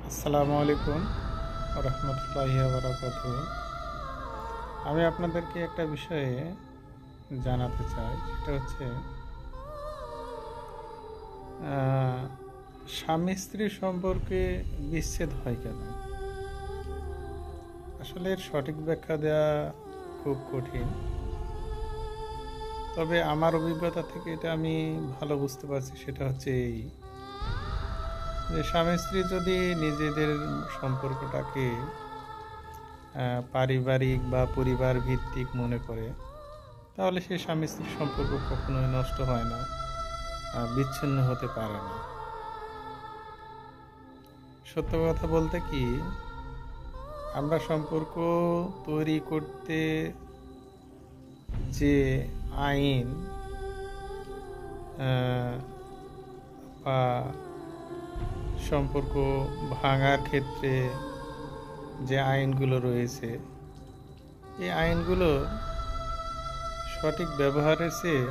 আসসালামু আলাইকুম রহমতুল্লাহি ওয়া বারাকাতুহু। আমি আপনাদেরকে একটা বিষয়ে জানাতে চাই, সেটা হচ্ছে আহ, স্বামী স্ত্রী সম্পর্কে বিচ্ছেদ হয় কেন। আসলে এর সঠিক ব্যাখ্যা দেওয়া খুব কঠিন, তবে আমার অভিজ্ঞতা থেকে এটা আমি ভালো বুঝতে পারছি। সেটা হচ্ছে এই যে স্বামী স্ত্রী যদি নিজেদের সম্পর্কটাকে পারিবারিক বা পরিবার ভিত্তিক মনে করে, তাহলে সে স্বামী স্ত্রীর সম্পর্ক কখনোই নষ্ট হয় না, বিচ্ছিন্ন হতে পারে না। সত্য কথা বলতে কি, আমরা সম্পর্ক তৈরি করতে যে আইন বা সম্পর্ক ভাঙার ক্ষেত্রে যে আইনগুলো রয়েছে, এই আইনগুলো সঠিক ব্যবহারের চেয়ে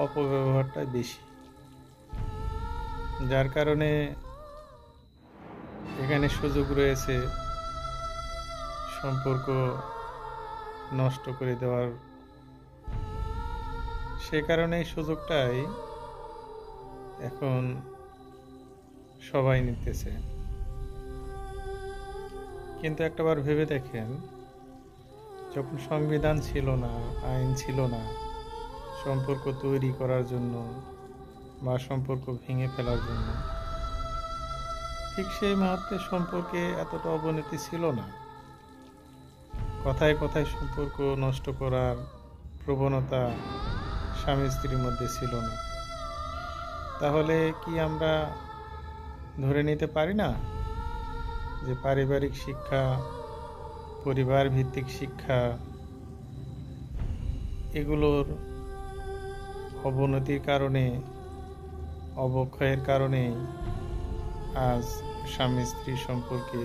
অপব্যবহারটা বেশি, যার কারণে এখানে সুযোগ রয়েছে সম্পর্ক নষ্ট করে দেওয়ার। সে কারণে এই সুযোগটাই এখন সবাই নিতেছে। কিন্তু একটাবার ভেবে দেখেন, যখন সংবিধান ছিল না, আইন ছিল না সম্পর্ক তৈরি করার জন্য বা সম্পর্ক ভেঙে ফেলার জন্য, ঠিক সেই মুহূর্তে সম্পর্কে এতটা অবনতি ছিল না। কথায় কথায় সম্পর্ক নষ্ট করার প্রবণতা স্বামী স্ত্রীর মধ্যে ছিল না। তাহলে কি আমরা ধরে নিতে পারি না যে পারিবারিক শিক্ষা, পরিবার ভিত্তিক শিক্ষা, এগুলোর অবনতির কারণে, অবক্ষয়ের কারণে আজ স্বামী স্ত্রীর সম্পর্কে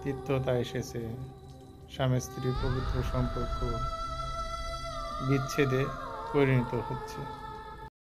তিক্ততা এসেছে, স্বামী স্ত্রীর পবিত্র সম্পর্ক বিচ্ছেদে পরিণত হচ্ছে।